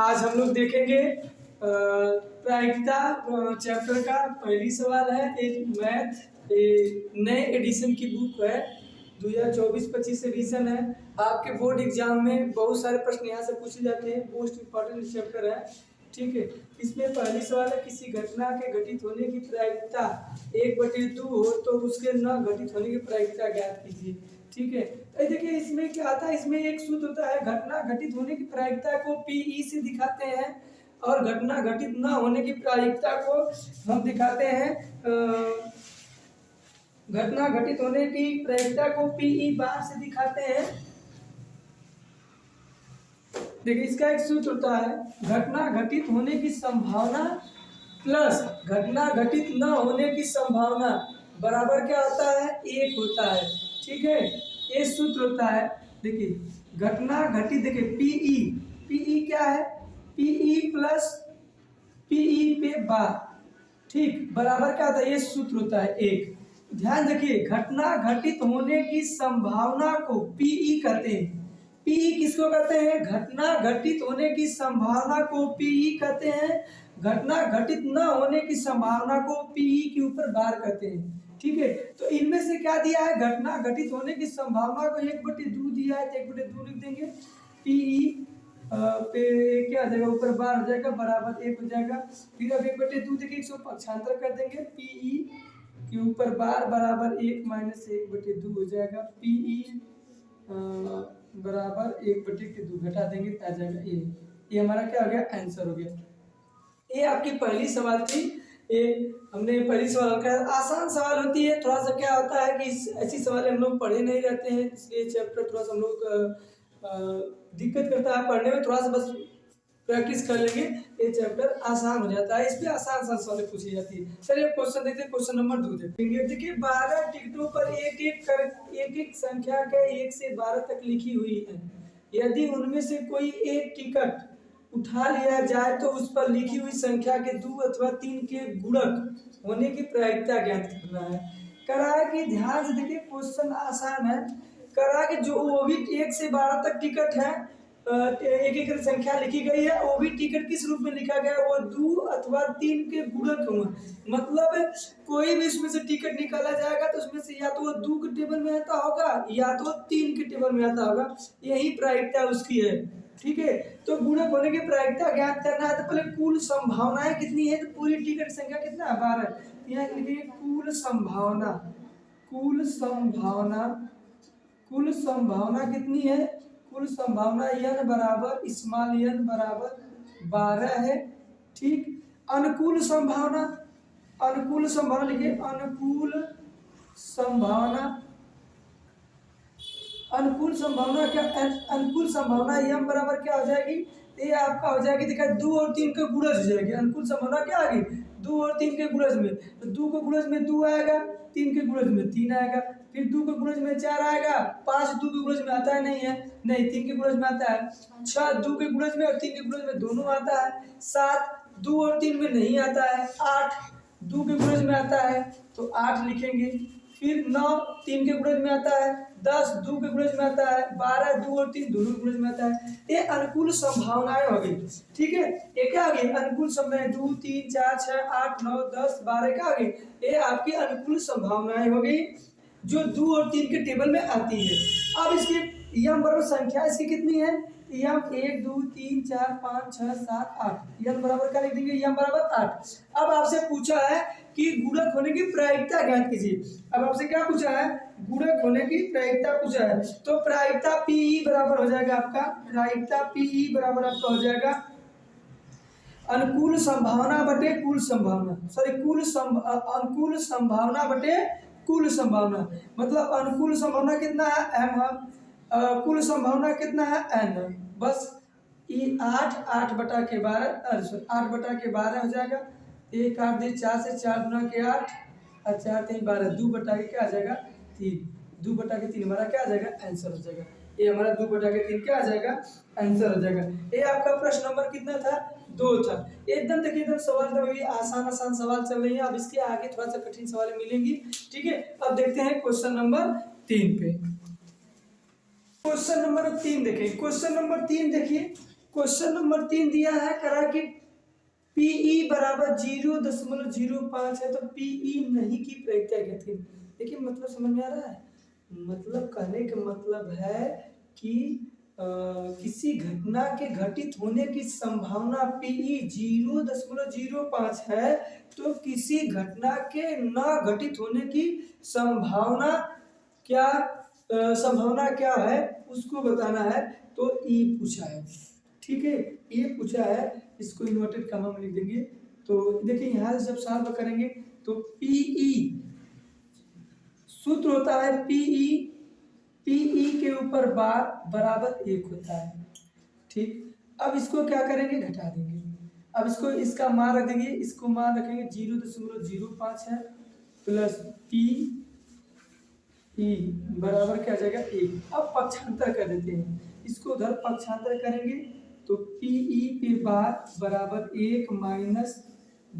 आज हम लोग देखेंगे प्रायिकता चैप्टर का पहली सवाल है। एक मैथ नए एडिशन की बुक है, 2024-25 एडिशन है। आपके बोर्ड एग्जाम में बहुत सारे प्रश्न यहाँ से पूछे जाते हैं, मोस्ट इम्पॉर्टेंट चैप्टर है। ठीक है, इसमें पहली सवाल है, किसी घटना के घटित होने की प्रायिकता 1/2 हो तो उसके न घटित होने की प्रायिकता ज्ञात कीजिए। ठीक है, देखिए इसमें क्या आता है, इसमें एक सूत्र होता है, घटना घटित होने की प्रायिकता को पीई से दिखाते हैं और घटना घटित न होने की प्रायिकता को हम दिखाते हैं घटना घटित होने की प्रायिकता को पीई बार से दिखाते हैं। देखिए इसका एक सूत्र होता है, घटना घटित होने की संभावना प्लस घटना घटित न होने की संभावना बराबर क्या होता है, 1 होता है। ठीक है, ये सूत्र होता है। देखिए घटना घटित, देखिए पीई क्या है, पीई प्लस पीई पे बार, ठीक, बराबर क्या होता है, ये सूत्र होता है 1। ध्यान रखिए, घटना घटित होने की संभावना को पीई कहते हैं। पीई किसको कहते हैं, घटना घटित होने की संभावना को पीई कहते हैं। घटना घटित न होने की संभावना को पीई के ऊपर बार कहते हैं। ठीक है, तो इनमें से क्या दिया है, घटना घटित होने की संभावना को 1/2 दिया है, तो 1/2 लिख देंगे। पीई पे क्या आ जाएगा, ऊपर बार हो जाएगा, बराबर 1 हो जाएगा। फिर अब 1/2 देखिए, इसको पक्षांतर कर देंगे, पीई के ऊपर बार बराबर 1 माइनस 1/2 हो जाएगा। पीई बराबर 1/2 घटा देंगे, आ जाएगा ये हमारा क्या हो गया, आंसर हो गया। ये आपकी पहली सवाल थी। ये हमने पहली सवाल का आसान सवाल होती है, थोड़ा सा क्या होता है कि ऐसी सवाल हम लोग पढ़े नहीं रहते हैं, इसलिए चैप्टर थोड़ा सा हम लोग दिक्कत करता है पढ़ने में। थोड़ा सा बस प्रैक्टिस कर लेंगे, ये चैप्टर आसान हो जाता है। इस पे आसान सवाल पूछी जाती है। चलिए क्वेश्चन देखते हैं, क्वेश्चन नंबर 2 देखिए। देखिए 12 टिकटों पर एक संख्या के 1 से 12 तक लिखी हुई है। यदि उनमें से कोई एक टिकट उठा लिया जाए तो उस पर लिखी हुई संख्या के 2 अथवा 3 के गुणक होने की प्रायिकता ज्ञात करना है। करा है कि ध्यान से देखिए, क्वेश्चन आसान है। करा कि जो वो भी 1 से 12 तक टिकट है, एक एक संख्या लिखी गई है, वो भी टिकट किस रूप में लिखा गया है, वो 2 अथवा 3 के गुणक होंगे। मतलब कोई भी इसमें से टिकट निकाला जाएगा तो उसमें से या तो वो 2 के टेबल में आता होगा या तो 3 के टेबल में आता होगा, यही प्रायिकता उसकी है। ठीक है, तो गुणक होने की प्रायिकता ज्ञात करना है तो पहले कुल संभावनाएं कितनी है, तो पूरी टिकट संख्या कितना है, 12। यहाँ लिखिए कुल संभावना, कुल संभावना कितनी है, कुल संभावना n बराबर स्मॉल n बराबर 12 है। ठीक, अनुकूल संभावना लिखिए, अनुकूल संभावना क्या, अनुकूल संभावना m बराबर क्या हो जाएगी, ये आपका हो जाएगी, देखा 2 और 3 के गुणज हो जाएगी। अनुकूल संभावना क्या आ गई, 2 और 3 के गुणज में, तो 2 के गुणज में 2 आएगा, 3 के गुणज में 3 आएगा, फिर 2 के गुणज में 4 आएगा, 5 2 के गुणज में आता है, नहीं 3 के गुणज में आता है, 6 2 के गुणज में और 3 के गुणज में दोनों आता है, 7 2 और 3 में नहीं आता है, 8 2 के गुणज में आता है तो 8 लिखेंगे, फिर 9 3 के गुणज में आता है, 10 2 के गुणज में आता है, 12 2 और 3 दोनों के गुणज में आता है। ये अनुकूल संभावनाएं हो गई। ठीक है, ये क्या आ गई, अनुकूल संभावनाएं 2 3 4 6 8 9 10 12 क्या आ गई, ये आपकी अनुकूल संभावनाएं हो गई जो 2 और 3 के टेबल में आती है। अब इसकी यम बराबर संख्या इसकी कितनी है, यम 1 2 3 4 5 6 7 8, यम बराबर क्या लिख देंगे, यम बराबर 8। अब आपसे पूछा है कि गुणक होने की प्रायिकता ज्ञात कीजिए। अब आपसे क्या पूछा है, गुणक होने की प्रायिकता पूछा है, तो प्रायिकता पीई बराबर हो जाएगा आपका, प्रायिकता पीई बराबर आपका हो जाएगा अनुकूल संभावना बटे कुल संभावना, सॉरी अनुकूल संभावना बटे कुल संभावना। मतलब अनुकूल संभावना कितना है, m, कुल संभावना कितना है, n। बस ये 8 बटा के 12 हो जाएगा। 1 8 दे 4 से 4 गुना के 8 और 4 3 12, 2 बटा के क्या आ जाएगा, 3, 2 बटा के 3 हमारा क्या आ जाएगा, आंसर हो जाएगा। ये हमारा 2 बटा के 3 क्या आ जाएगा, आंसर हो जाएगा। ये आपका प्रश्न नंबर कितना था, 2 था। एकदम देखिए, एकदम सवाल तो अभी आसान सवाल चल रही है, अब इसके आगे थोड़ा सा कठिन सवाल मिलेंगी। ठीक है, अब देखते हैं क्वेश्चन नंबर 3 पे। क्वेश्चन नंबर 3 देखिए, क्वेश्चन नंबर 3 देखिए, क्वेश्चन नंबर 3 दिया है करा कि पीई बराबर 0.05 है, तो पीई नहीं की प्रायिकता क्या थी। देखिए मतलब समझ में आ रहा है, मतलब कहने का मतलब है कि किसी घटना के घटित होने की संभावना पीई 0.05 है, तो किसी घटना के न घटित होने की संभावना क्या संभावना क्या है उसको बताना है। तो ई पूछा है, ठीक है, ये पूछा है, इसको इन्वर्टेड कॉमा में लिख देंगे। तो देखिए यहाँ से जब सॉल्व करेंगे तो पीई सूत्र होता है पीई के ऊपर बार बराबर 1 होता है, ठीक। अब इसको क्या करेंगे, घटा देंगे। अब इसको इसका मान रख देंगे, इसको मान रखेंगे 0.05 है प्लस पी ई बराबर क्या आ जाएगा 1। अब पक्षांतर कर देते हैं, इसको उधर पक्षांतर करेंगे तो पीई पे बार बराबर 1 माइनस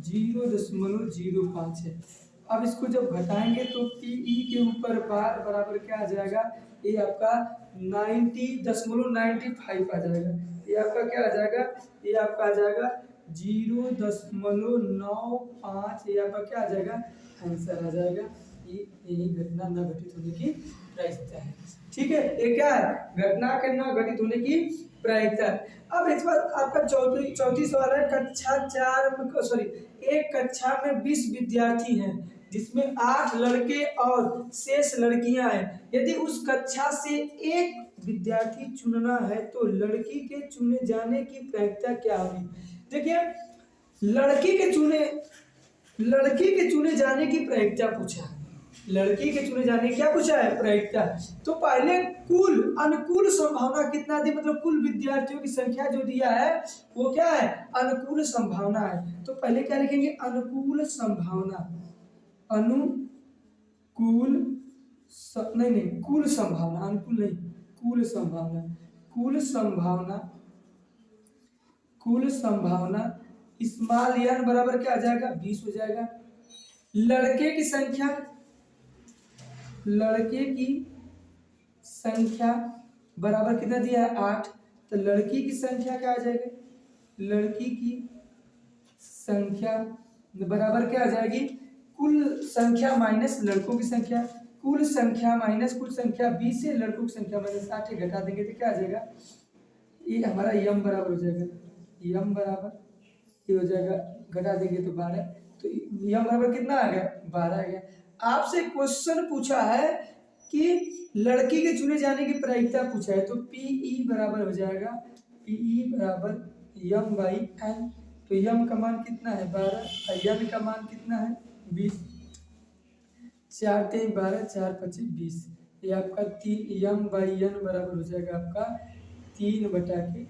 0.05 है। अब इसको जब घटाएंगे तो पीई के ऊपर बार बराबर क्या आ जाएगा, ये आपका 90.95 आ जाएगा। ये आपका क्या आ जाएगा, ये आपका आ जाएगा 0.95, ये आपका क्या आ जाएगा, आंसर आ जाएगा। यही घटना न घटित होने की प्रायिकता है, ठीक है। ये क्या है, घटना के न घटित होने की प्रायिकता। अब इस बार आपका चौथी सवाल है, कक्षा 4 में सॉरी एक कक्षा में 20 विद्यार्थी हैं जिसमें 8 लड़के और शेष लड़कियां हैं। यदि उस कक्षा से एक विद्यार्थी चुनना है तो लड़की के चुने जाने की प्रायिकता क्या होगी। देखिए लड़की के चुने जाने की प्रायिकता पूछा है, लड़की के चुने जाने क्या पूछा है, प्रायिकता। तो पहले कुल अनुकूल संभावना कितना दी, मतलब कुल विद्यार्थियों की संख्या जो दिया है वो क्या है, अनुकूल संभावना है। तो पहले क्या लिखेंगे, अनुकूल संभावना, अनुकूल नहीं कुल संभावना, अनुकूल नहीं कुल संभावना, कुल संभावना स्मॉल n बराबर क्या आ जाएगा 20 हो जाएगा। लड़के की संख्या बराबर कितना दिया है 8, तो लड़की की संख्या क्या आ जाएगी, लड़की की संख्या बराबर क्या आ जाएगी, कुल संख्या माइनस लड़कों की संख्या, कुल संख्या माइनस कुल संख्या 20 है, लड़कों की संख्या माइनस 8 घटा देंगे तो क्या आ जाएगा, ये हमारा यम बराबर हो जाएगा, यम बराबर ये हो जाएगा, घटा देंगे तो 12, तो यम बराबर कितना आ गया 12 आ गया। आपसे क्वेश्चन पूछा है कि लड़की के चुने जाने की प्रायिकता पूछा है, तो पीई बराबर हो जाएगा, पीई बराबर यम बाई एन। तो यम का मान कितना है 12 और एन का मान कितना है 20, 4 3 12 4 25 20, ये आपका 3 यम बाई एन बराबर हो जाएगा आपका 3/5।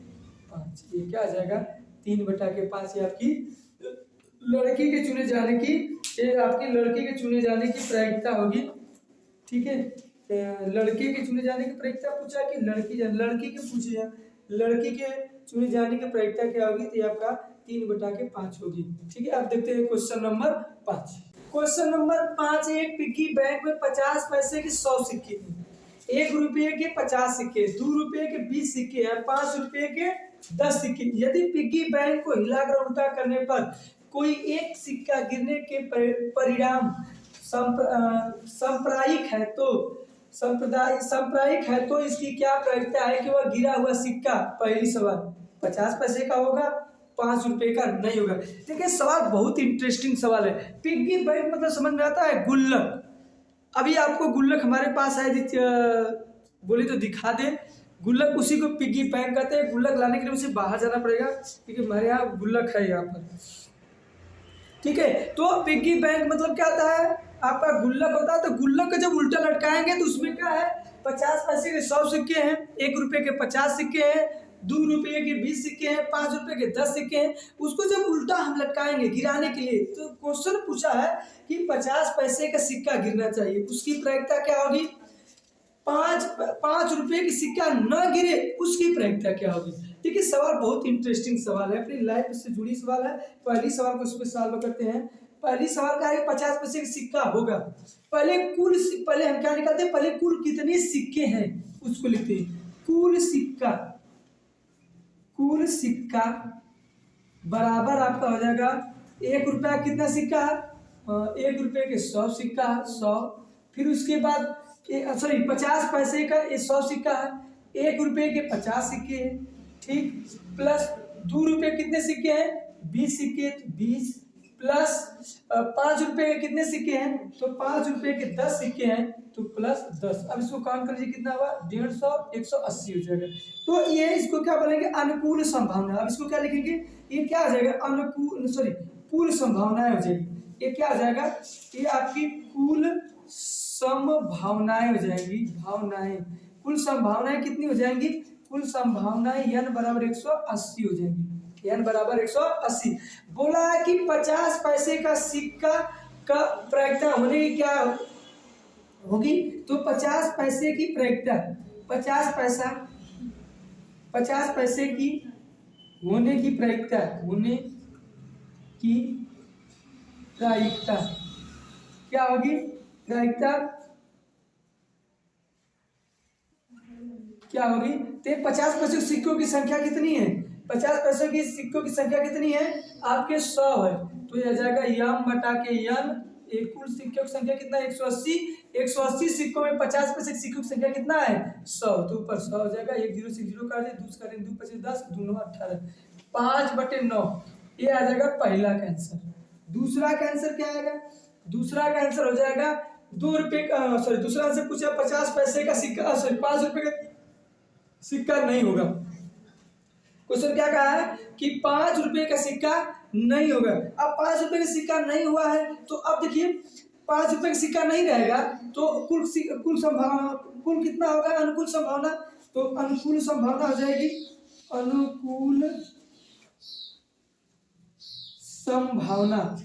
ये क्या आ जाएगा 3/5। ये आपकी लड़की के चुने जाने की, ये आपकी लड़की के चुने जाने की प्रायिकता होगी, ठीक है। लड़के के चुने जाने की प्रायिकता पूछा कि लड़की के पूछे, लड़की के चुने जाने की प्रायिकता क्या होगी, तो ये आपका 3/5 होगी, ठीक है। अब देखते हैं क्वेश्चन नंबर 5। क्वेश्चन नंबर 5, एक पिग्गी बैंक में 50 पैसे के 100 सिक्के हैं, 1 रुपये के 50 सिक्के, 2 रुपये के 20 सिक्के हैं, 5 रुपये के 10 सिक्के। यदि पिग्गी बैंक को हिलाकर उल्टा करने पर कोई एक सिक्का गिरने के परिणाम सांप्रदायिक है तो इसकी क्या प्रायिकता है कि वह गिरा हुआ सिक्का, पहली सवाल 50 पैसे का होगा, 5 रुपए का नहीं होगा। देखिए सवाल बहुत इंटरेस्टिंग सवाल है। पिग्गी बैंक मतलब समझ में आता है गुल्लक। अभी आपको गुल्लक हमारे पास है, बोले तो दिखा दे, गुल्लक उसी को पिग्गी बैंक कहते हैं। गुल्लक लाने के लिए उसे बाहर जाना पड़ेगा क्योंकि हमारे यहाँ गुल्लक है यहाँ पर, ठीक है। तो पिग्गी बैंक मतलब क्या होता है, आपका गुल्लक होता है, तो गुल्लक का जब उल्टा लटकाएंगे तो उसमें क्या है 50 पैसे के 100 सिक्के हैं, 1 रुपये के 50 सिक्के हैं, 2 रुपये के 20 सिक्के हैं, 5 रुपये के 10 सिक्के हैं। उसको जब उल्टा हम लटकाएंगे गिराने के लिए, तो क्वेश्चन पूछा है कि 50 पैसे का सिक्का गिरना चाहिए, उसकी प्रायिकता क्या होगी, 5 रुपये की सिक्का न गिरे उसकी प्रायिकता क्या होगी। देखिए सवाल बहुत इंटरेस्टिंग सवाल है, अपनी लाइफ से जुड़ी सवाल है। पहली सवाल को इसमें सॉल्व करते हैं। पहली सवाल का है 50 पैसे का सिक्का होगा, पहले हम क्या निकालते हैं, पहले कुल कितने सिक्के हैं उसको लिखते हैं, कुल कुल सिक्का बराबर आपका हो जाएगा 1 रुपया कितना सिक्का है, 1 रुपये के 100 सिक्का है 100। फिर उसके बाद सॉरी 50 पैसे का 100 सिक्का है, 1 रुपये के 50 सिक्के हैं, ठीक। प्लस 2 रुपये कितने सिक्के हैं, 20 सिक्के, तो 20 प्लस 5 रुपये के कितने सिक्के हैं, तो 5 रुपये के 10 सिक्के हैं, तो प्लस 10। अब इसको काउंट कर लीजिए कितना हुआ, 150, 180 हो जाएगा। तो ये इसको क्या बोलेंगे, अनुकूल संभावना। अब इसको क्या लिखेंगे, ये क्या आ जाएगा, अनुकूल सॉरी कुल संभावनाएं हो जाएगी। ये क्या आ जाएगा, ये आपकी कुल संभावनाएं हो जाएंगी, भावनाएं। कुल संभावनाएं कितनी हो जाएंगी, कुल संभावनाएं n बराबर 180 हो जाएंगी, n बराबर 180। बोला है कि 50 पैसे का सिक्का का प्रायिकता होने की क्या होगी, तो 50 पैसे की प्रायिकता, 50 पैसे की होने की प्रायिकता, होने की प्रायिकता क्या होगी, प्रायिकता क्या होगी, तो 50 पैसे के सिक्कों की संख्या कितनी है, 50 पैसों की सिक्कों की संख्या कितनी है, आपके 100 है, तो यह जाएगा यम बटा के यन। एक कुल सिक्कों की संख्या कितना है, 180। 180 सिक्कों में 50 पैसे के सिक्कों की संख्या कितना है, 100, तो ऊपर 100 हो जाएगा। 1 0 से 0 काट दे, 2 करें 2 25 10, 2 9 18, 5/9 ये आ जाएगा पहला का आंसर। दूसरा का आंसर क्या आएगा, दूसरा का आंसर हो जाएगा 2 रुपये का सॉरी दूसरा आंसर पूछा 50 पैसे का सिक्का सॉरी 5 रुपये का सिक्का नहीं होगा। क्वेश्चन क्या कहा है कि 5 रुपये का सिक्का नहीं होगा। अब 5 रुपये का सिक्का नहीं हुआ है, तो अब देखिए 5 रुपये का सिक्का नहीं रहेगा तो कुल संभावना, कुल कितना होगा, अनुकूल संभावना, तो अनुकूल संभावना हो जाएगी, अनुकूल संभावना,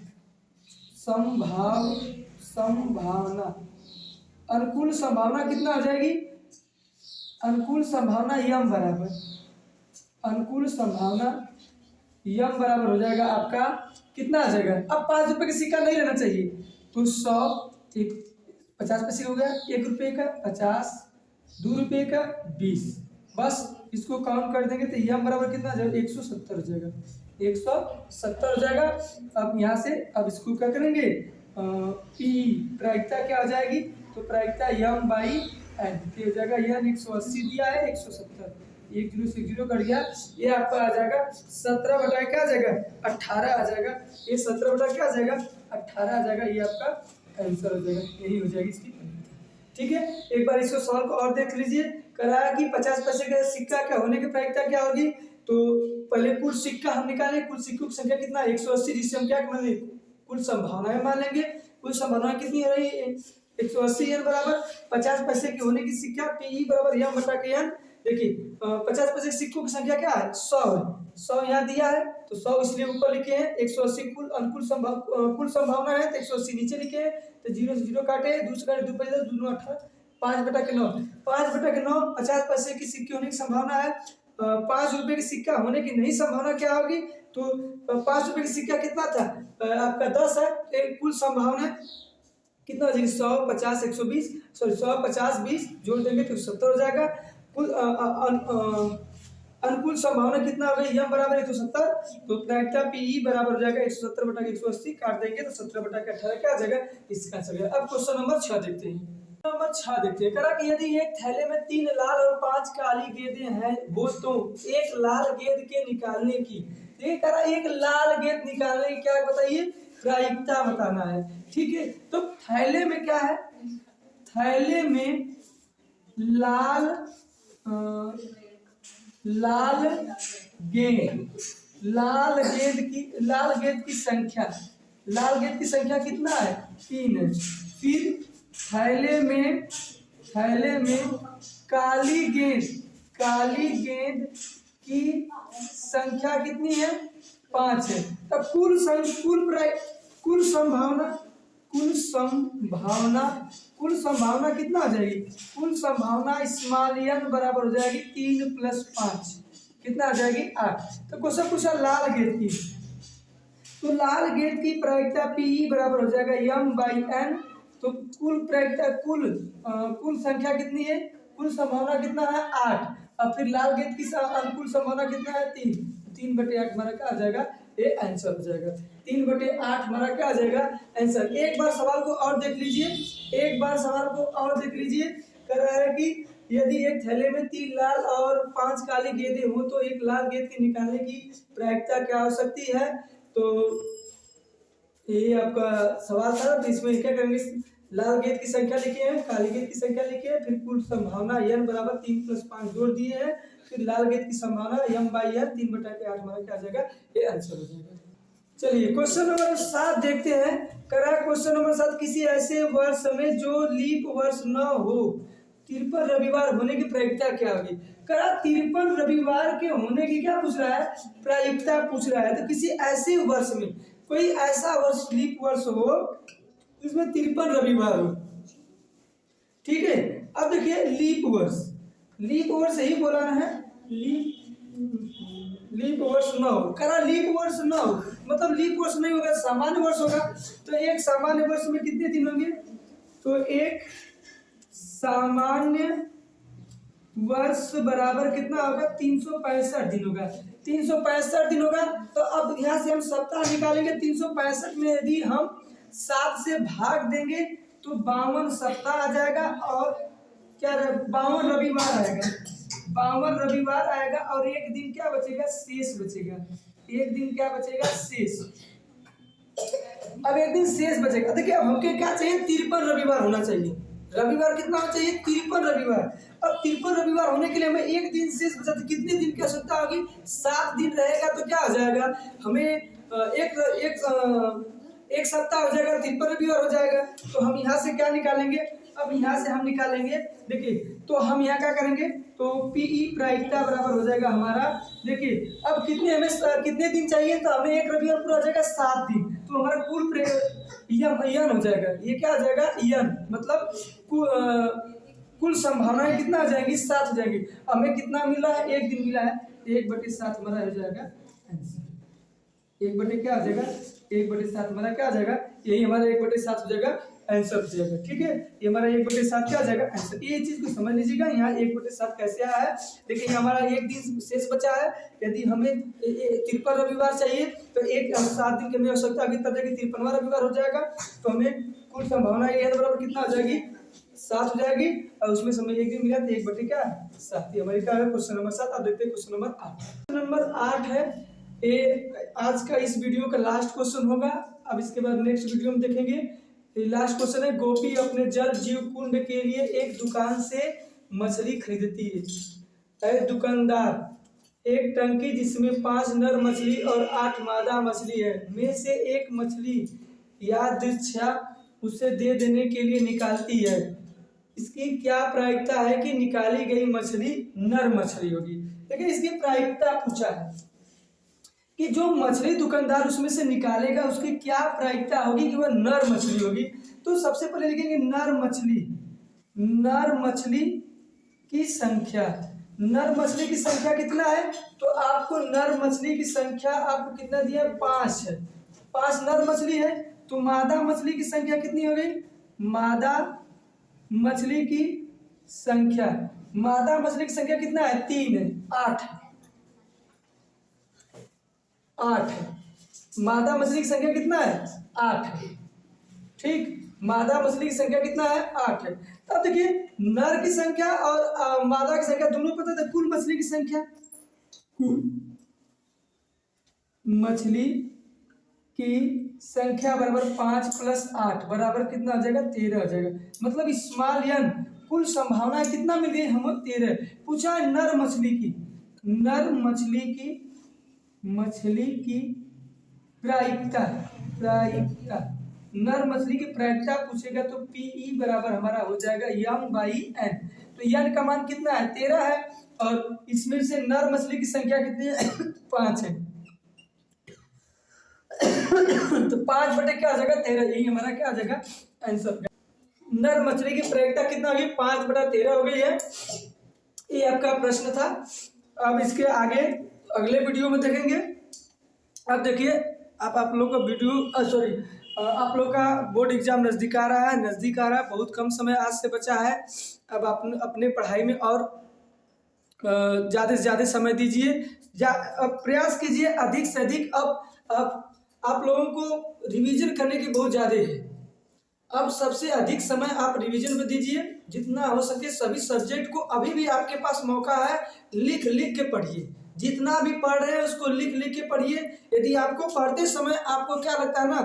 संभावना अनुकूल संभावना कितना हो जाएगी, अनुकूल संभावना यम बराबर, अनुकूल संभावना यम बराबर हो जाएगा आपका कितना आ जाएगा। अब 5 रुपये का सिक्का नहीं रहना चाहिए, तो 100 50 पैसे हो गया, 1 रुपये का 50, 2 रुपये का 20, बस इसको काउंट कर देंगे तो यम बराबर कितना आ जाएगा, 170 हो जाएगा, 170 हो जाएगा। अब यहाँ से अब इसको क्या करेंगे, पी प्रायिकता क्या हो जाएगी, तो प्रायिकता यम बाई एन हो जाएगा, यह 180 दिया है, 170, 1 0 से 0 कट गया, ये आपका आ जाएगा 17 बटा क्या आ जाएगा, 18 आ जाएगा, ये 17 बटा क्या आ जाएगा, 18 आ जाएगा, ये आपका आंसर हो जाएगा, यही हो जाएगी इसकी। ठीक है, एक बार इसको सॉल्व और देख लीजिए। कराया कि 50 पैसे का सिक्का क्या होने की प्रायिकता क्या होगी, तो पहले कुल सिक्का हम निकालें, कुल सिक्कों की संख्या कितना है 180, जिससे हम क्या मानेंगे, कुल संभावनाएं मान लेंगे। कुल संभावनाएं कितनी हो रही है, 180 एन बराबर 50 पैसे की होने की सिक्का पी बराबर यम बटा के एन। देखिए 50 पैसे के सिक्कों की संख्या क्या है, 100 है, 100 यहाँ दिया है तो 100 इसलिए ऊपर लिखे हैं। 180 कुल अनुकूल कुल संभावना है तो 180 नीचे लिखे हैं, तो 0 से 0 काटे, 2 से काटे 2 5 10 2 9 18, 5/9, 5/9 50 पैसे की सिक्के होने की संभावना है। 5 रुपये की सिक्का होने की नहीं संभावना क्या होगी, तो 5 रुपये की सिक्का कितना था आपका 10 है, एक कुल संभावना कितना हो जाएगी 100 50 120 सॉरी 100 50 20 जोड़ देंगे तो 70 हो जाएगा। कुल अनुकूल संभावना कितना हो गई, यम बराबर 170, तो प्रायिकता पी बराबर हो जाएगा 170 बटा 180, काट देंगे तो 17 बटा 18 क्या आ जाएगा, इसका आंसर। अब क्वेश्चन नंबर 6 देखते हैं। नंबर 6 देखते हैं, करा कि यदि एक थैले में 3 लाल और 5 काली गेंदें हैं वो, तो एक लाल गेंद के निकालने की, ये करा एक लाल गेंद निकालने की क्या बताइए, प्रायिकता बताना है। ठीक है, तो थैले में क्या है, थैले में लाल गेंद की संख्या, लाल गेंद की संख्या कितना है 3 है। फिर थैले में काली गेंद की संख्या कितनी है 5 है। तब कुल संभावना कितना आ जाएगी, कुल संभावना स्मॉल n बराबर हो जाएगी 3 + 5 कितना आ जाएगी 8। तो क्वेश्चन पूछा लाल गेंद की, तो लाल गेंद की प्रायिकता पी बराबर हो जाएगा m/n। तो कुल प्रायिकता कुल संख्या कितनी है, कुल संभावना कितना है 8। और फिर लाल गेंद की अनुकूल संभावना कितना है 3, 3/8 हमारा क्या आ जाएगा, ये आंसर हो जाएगा। 3/8 हमारा क्या आ जाएगा आंसर। एक बार सवाल को और देख लीजिए, एक बार सवाल को और देख लीजिए। कह रहा है कि यदि एक थैले में 3 लाल और 5 काली गेंदें हो तो एक लाल गेंद के निकालने की प्रायिकता क्या हो सकती है। तो ये आपका सवाल था। तो इसमें क्या करेंगे, लाल गेंद की संख्या लिखे हैं, काली गेंद की संख्या लिखे हैं, फिर कुल संभावना n बराबर 3 + 5 जोड़ दिए हैं, फिर लाल गेंद की संभावना m/n 3/8 हमारा क्या आ जाएगा, ये आंसर हो जाएगा। चलिए क्वेश्चन नंबर 7 देखते हैं। करा क्वेश्चन नंबर 7, किसी ऐसे वर्ष में जो लीप वर्ष न हो 53 रविवार होने की प्रायिकता क्या होगी। करा 53 रविवार के होने की क्या पूछ रहा है, प्रायिकता पूछ रहा है। तो किसी ऐसे वर्ष में, कोई ऐसा वर्ष लीप वर्ष हो इसमें 53 रविवार हो, ठीक है। अब देखिए लीप वर्ष, लीप वर्ष ही बोलाना है, लीप वर्ष न हो। करा लीप वर्ष न हो मतलब लीप वर्ष नहीं होगा, सामान्य वर्ष होगा। तो एक सामान्य वर्ष में कितने दिन होंगे, तो एक सामान्य वर्ष बराबर कितना होगा, 365 दिन होगा, 365 दिन होगा। तो अब यहाँ से हम सप्ताह निकालेंगे। 365 में यदि हम 7 से भाग देंगे तो 52 सप्ताह आ जाएगा, और क्या 52 रविवार आएगा, 52 रविवार आएगा, और एक दिन क्या बचेगा, शेष बचेगा। एक दिन क्या बचेगा, शेष। अब एक दिन शेष बचेगा। देखिए अब हमके क्या चाहिए, 53 रविवार होना चाहिए। रविवार कितना होना चाहिए, 53 रविवार। अब 53 रविवार होने के लिए हमें एक दिन शेष बचा, तो कितने दिन की आवश्यकता होगी, 7 दिन रहेगा। तो क्या हो जाएगा, हमें एक सप्ताह हो जाएगा, 53 रविवार हो जाएगा। तो हम यहाँ से क्या निकालेंगे, अब यहाँ से हम निकालेंगे, देखिए तो हम यहाँ क्या करेंगे, तो पीई प्रायिकता बराबर हो जाएगा हमारा। देखिए अब कितने दिन चाहिए, तो हमें एक रविवार पूरा हो जाएगा 7 दिन। तो हमारा कुल यन हो जाएगा, ये क्या आ जाएगा, यन मतलब कुल संभावनाएं कितना आ जाएगी, 7 हो जाएगी। हमें कितना मिला है, एक दिन मिला है, 1/7 हमारा हो जाएगा आंसर। 1 क्या आ जाएगा, 1/7 हमारा क्या आ जाएगा, यही हमारा 1/7 हो जाएगा आंसर हो जाएगा, ठीक है। ये हमारा 1/7 क्या आ जाएगा आंसर। ये चीज को समझ लीजिएगा, यहाँ 1/7 कैसे आया है। देखिए हमारा एक दिन शेष बचा है, यदि हमें 53 रविवार चाहिए तो एक 7 दिन की हमें आवश्यकता होगी, तब जाके 53वां रविवार हो जाएगा। तो हमें कुल संभावना ये बराबर कितना हो जाएगी, 7 हो जाएगी, और उसमें समय एक दिन मिला तो 1/7 हमारी क्या है, क्वेश्चन नंबर 7। अब देखते हैं क्वेश्चन नंबर 8। क्वेश्चन नंबर 8 है, ये आज का इस वीडियो का लास्ट क्वेश्चन होगा। अब इसके बाद नेक्स्ट वीडियो में देखेंगे। लास्ट क्वेश्चन है, गोपी अपने जल जीव कुंड के लिए एक दुकान से मछली खरीदती है। दुकानदार एक टंकी जिसमें 5 नर मछली और 8 मादा मछली है में से एक मछली यादृच्छा उसे दे देने के लिए निकालती है। इसकी क्या प्रायिकता है कि निकाली गई मछली नर मछली होगी। देखिए इसकी प्रायिकता पूछा है कि जो मछली दुकानदार उसमें से निकालेगा उसकी क्या प्रायिकता होगी कि वह नर मछली होगी। तो सबसे पहले लिखेंगे नर मछली, नर मछली की संख्या। नर मछली की संख्या कितना है, तो आपको नर मछली की संख्या आपको कितना दिया है, 5 है। 5 नर मछली है। तो मादा मछली की संख्या कितनी हो गई, मादा मछली की संख्या, मादा मछली की संख्या कितना है, 3 है, 8 है, 8 है। मादा मछली की संख्या कितना है, 8 है, ठीक। मादा मछली की संख्या कितना है, 8 है। अब देखिए नर की संख्या और मादा की संख्या दोनों पता था। कुल मछली की संख्या, कुल मछली की संख्या बराबर 5 + 8 बराबर कितना आ जाएगा, 13 हो जाएगा। मतलब स्मॉल एन कुल संभावना कितना मिल गई, हम 13। पूछा है नर मछली की, नर मछली की प्रायिकता, नर मछली की प्रायिकता पूछेगा तो पीई बराबर हमारा हो जाएगा m/n। तो n का मान कितना है, 13 है, और इसमें से नर मछली की संख्या कितनी है 5 है। तो 5 बटे क्या आ जाएगा, 13, यही हमारा क्या आ जाएगा आंसर। नर मछली की प्रायिकता कितना होगी, 5/13 हो गई है। ये आपका प्रश्न था। अब इसके आगे अगले वीडियो में देखेंगे। अब देखिए आप लोग का वीडियो आप लोग का बोर्ड एग्जाम नज़दीक आ रहा है, बहुत कम समय आज से बचा है। अब आप अपने पढ़ाई में और ज़्यादा से ज़्यादा समय दीजिए, अब प्रयास कीजिए अधिक से अधिक। अब आप लोगों को रिवीजन करने की बहुत ज़्यादा है। अब सबसे अधिक समय आप रिवीजन पे दीजिए, जितना हो सके सभी सब्जेक्ट को। अभी भी आपके पास मौका है, लिख लिख के पढ़िए, जितना भी पढ़ रहे हैं उसको लिख लिख के पढ़िए। यदि आपको पढ़ते समय आपको क्या लगता है ना,